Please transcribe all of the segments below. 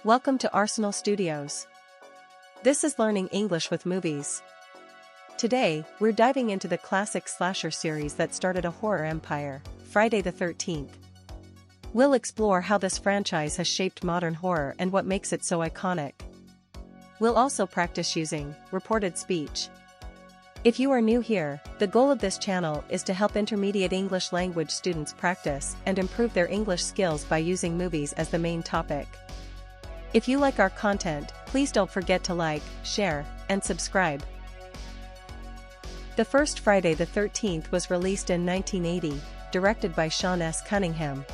Welcome to Arsenal Studios. This is Learning English with Movies. Today, we're diving into the classic slasher series that started a horror empire, Friday the 13th. We'll explore how this franchise has shaped modern horror and what makes it so iconic. We'll also practice using reported speech. If you are new here, the goal of this channel is to help intermediate English language students practice and improve their English skills by using movies as the main topic. If you like our content, please don't forget to like, share, and subscribe. The first Friday the 13th was released in 1980, directed by Sean S. Cunningham.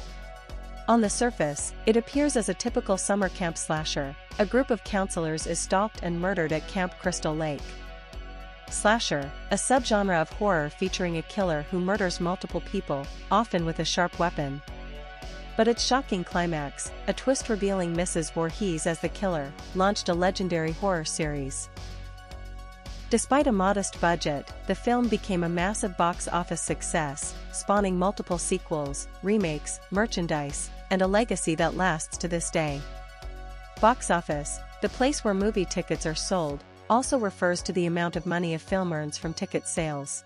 On the surface, it appears as a typical summer camp slasher. A group of counselors is stalked and murdered at Camp Crystal Lake. Slasher, a subgenre of horror featuring a killer who murders multiple people, often with a sharp weapon. But its shocking climax, a twist revealing Mrs. Voorhees as the killer, launched a legendary horror series. Despite a modest budget, the film became a massive box office success, spawning multiple sequels, remakes, merchandise, and a legacy that lasts to this day. Box office, the place where movie tickets are sold, also refers to the amount of money a film earns from ticket sales.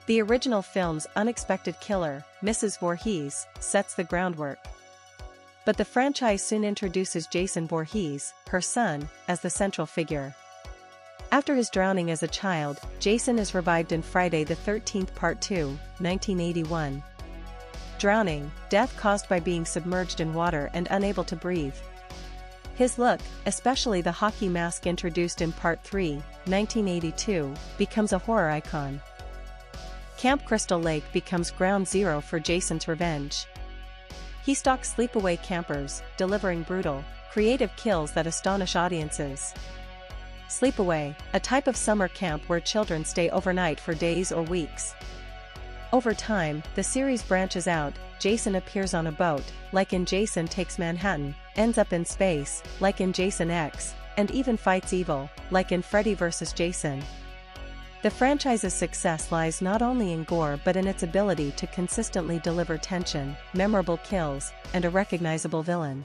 The original film's unexpected killer, Mrs. Voorhees, sets the groundwork. But the franchise soon introduces Jason Voorhees, her son, as the central figure. After his drowning as a child, Jason is revived in Friday the 13th Part 2, 1981. Drowning, death caused by being submerged in water and unable to breathe. His look, especially the hockey mask introduced in Part 3, 1982, becomes a horror icon. Camp Crystal Lake becomes ground zero for Jason's revenge. He stalks sleepaway campers, delivering brutal, creative kills that astonish audiences. Sleepaway, a type of summer camp where children stay overnight for days or weeks. Over time, the series branches out. Jason appears on a boat, like in Jason Takes Manhattan, ends up in space, like in Jason X, and even fights evil, like in Freddy vs. Jason. The franchise's success lies not only in gore but in its ability to consistently deliver tension, memorable kills, and a recognizable villain.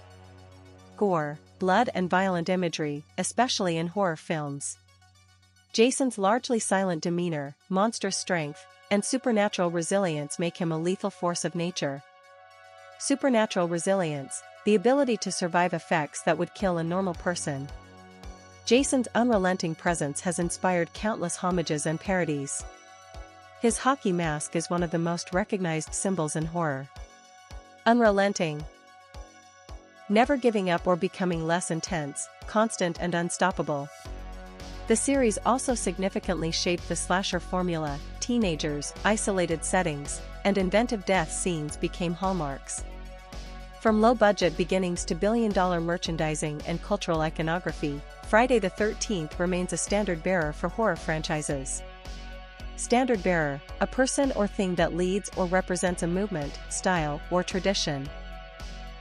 Gore, blood and violent imagery, especially in horror films. Jason's largely silent demeanor, monstrous strength, and supernatural resilience make him a lethal force of nature. Supernatural resilience, the ability to survive effects that would kill a normal person. Jason's unrelenting presence has inspired countless homages and parodies. His hockey mask is one of the most recognized symbols in horror. Unrelenting. Never giving up or becoming less intense, constant and unstoppable. The series also significantly shaped the slasher formula. Teenagers, isolated settings, and inventive death scenes became hallmarks. From low-budget beginnings to billion-dollar merchandising and cultural iconography, Friday the 13th remains a standard-bearer for horror franchises. Standard-bearer, a person or thing that leads or represents a movement, style, or tradition.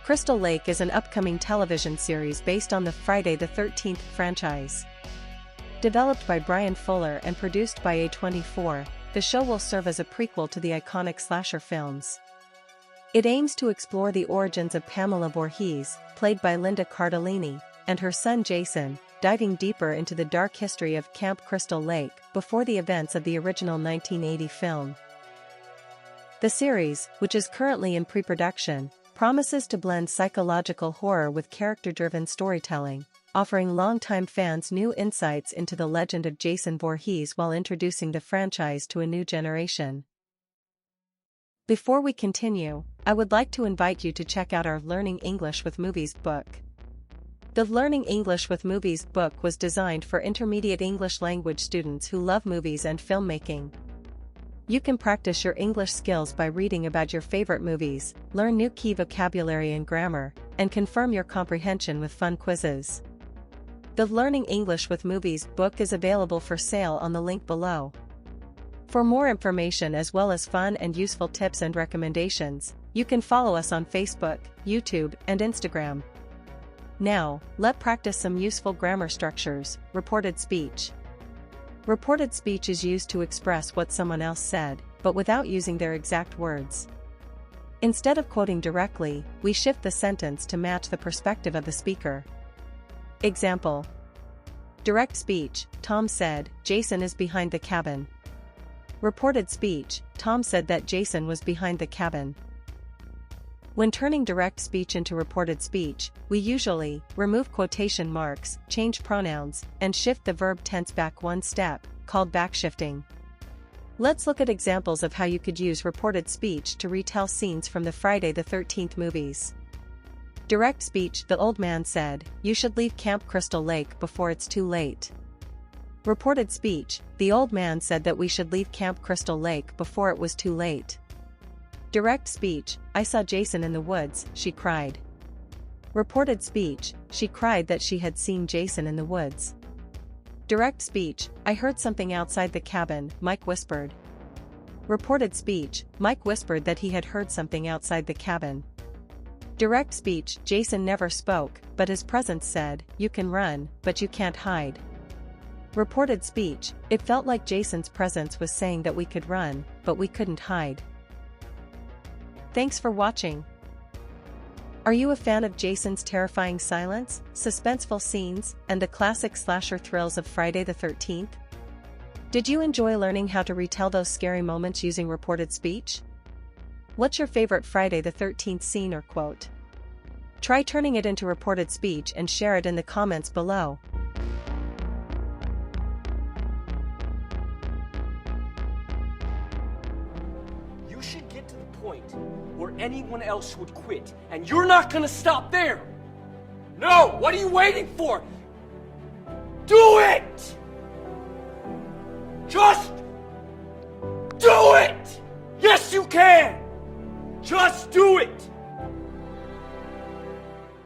Crystal Lake is an upcoming television series based on the Friday the 13th franchise. Developed by Brian Fuller and produced by A24, the show will serve as a prequel to the iconic slasher films. It aims to explore the origins of Pamela Voorhees, played by Linda Cardellini, and her son Jason, diving deeper into the dark history of Camp Crystal Lake before the events of the original 1980 film. The series, which is currently in pre-production, promises to blend psychological horror with character-driven storytelling, offering longtime fans new insights into the legend of Jason Voorhees while introducing the franchise to a new generation. Before we continue, I would like to invite you to check out our Learning English with Movies book. The Learning English with Movies book was designed for intermediate English language students who love movies and filmmaking. You can practice your English skills by reading about your favorite movies, learn new key vocabulary and grammar, and confirm your comprehension with fun quizzes. The Learning English with Movies book is available for sale on the link below. For more information as well as fun and useful tips and recommendations, you can follow us on Facebook, YouTube, and Instagram. Now, let's practice some useful grammar structures. Reported speech. Reported speech is used to express what someone else said, but without using their exact words. Instead of quoting directly, we shift the sentence to match the perspective of the speaker. Example. Direct speech, Tom said, Jason is behind the cabin. Reported speech, Tom said that Jason was behind the cabin. When turning direct speech into reported speech, we usually remove quotation marks, change pronouns, and shift the verb tense back one step, called backshifting. Let's look at examples of how you could use reported speech to retell scenes from the Friday the 13th movies. Direct speech, the old man said, you should leave Camp Crystal Lake before it's too late. Reported speech, the old man said that we should leave Camp Crystal Lake before it was too late. Direct speech, I saw Jason in the woods, she cried. Reported speech, she cried that she had seen Jason in the woods. Direct speech, I heard something outside the cabin, Mike whispered. Reported speech, Mike whispered that he had heard something outside the cabin. Direct speech, Jason never spoke, but his presence said, you can run, but you can't hide. Reported speech, it felt like Jason's presence was saying that we could run, but we couldn't hide. Thanks for watching. Are you a fan of Jason's terrifying silence, suspenseful scenes, and the classic slasher thrills of Friday the 13th? Did you enjoy learning how to retell those scary moments using reported speech? What's your favorite Friday the 13th scene or quote? Try turning it into reported speech and share it in the comments below. You should get to the point where anyone else would quit, and you're not gonna stop there. No, what are you waiting for? Do it! Just do it! Yes, you can! Just do it!